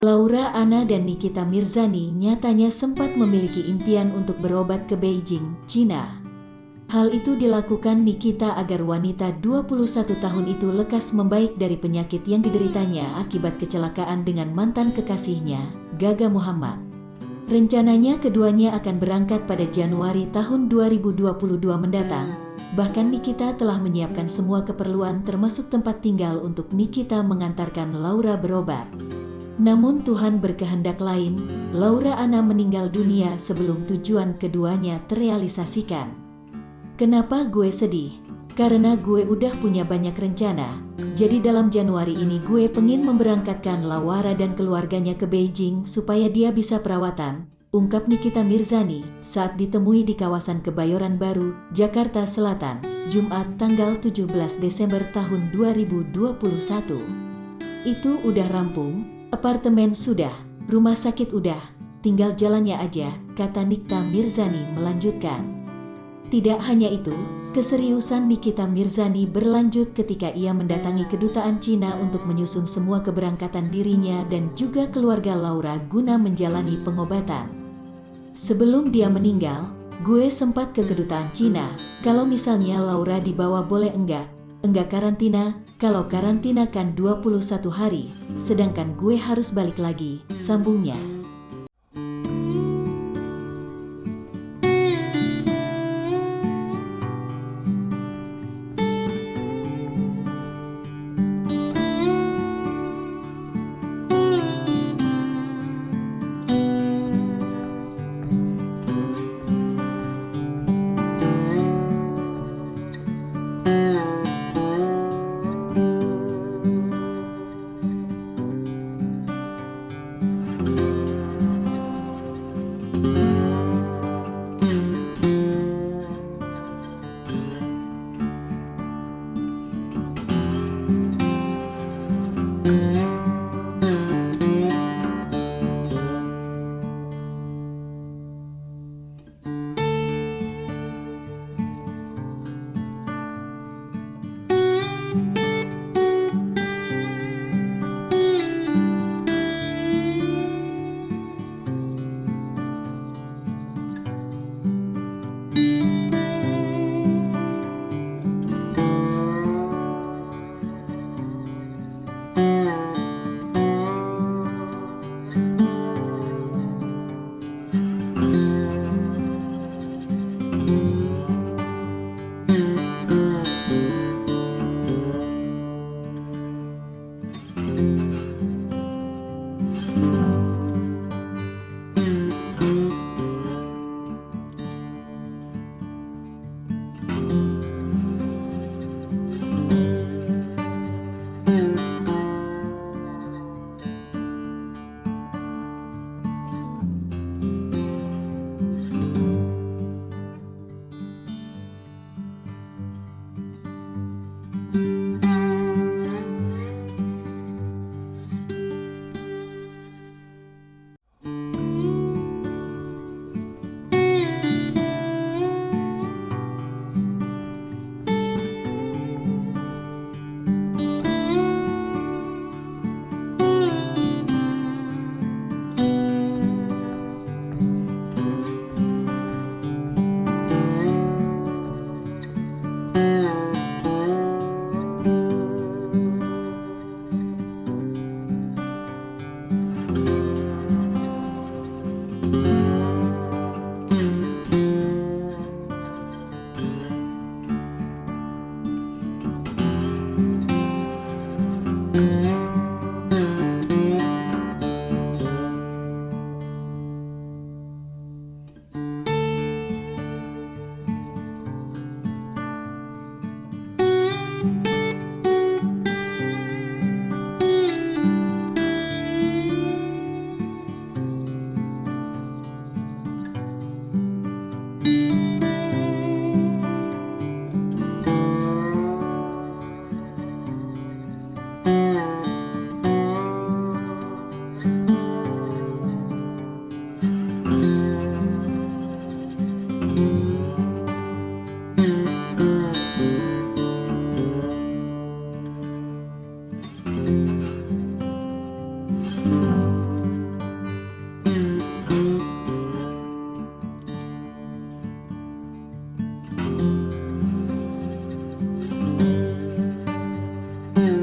Laura Anna dan Nikita Mirzani nyatanya sempat memiliki impian untuk berobat ke Beijing, Cina. Hal itu dilakukan Nikita agar wanita 21 tahun itu lekas membaik dari penyakit yang dideritanya akibat kecelakaan dengan mantan kekasihnya, Gaga Muhammad. Rencananya keduanya akan berangkat pada Januari tahun 2022 mendatang. Bahkan Nikita telah menyiapkan semua keperluan termasuk tempat tinggal untuk Nikita mengantarkan Laura berobat. Namun Tuhan berkehendak lain, Laura Anna meninggal dunia sebelum tujuan keduanya terrealisasikan. Kenapa gue sedih? Karena gue udah punya banyak rencana. Jadi dalam Januari ini gue pengen memberangkatkan Laura dan keluarganya ke Beijing supaya dia bisa perawatan, ungkap Nikita Mirzani saat ditemui di kawasan Kebayoran Baru, Jakarta Selatan, Jumat tanggal 17 Desember tahun 2021. Itu udah rampung, apartemen sudah, rumah sakit udah, tinggal jalannya aja, kata Nikita Mirzani melanjutkan. Tidak hanya itu, keseriusan Nikita Mirzani berlanjut ketika ia mendatangi kedutaan Cina untuk menyusun semua keberangkatan dirinya dan juga keluarga Laura guna menjalani pengobatan. Sebelum dia meninggal, gue sempat ke kedutaan Cina, kalau misalnya Laura dibawa boleh enggak karantina, kalau karantina kan 21 hari, sedangkan gue harus balik lagi, sambungnya.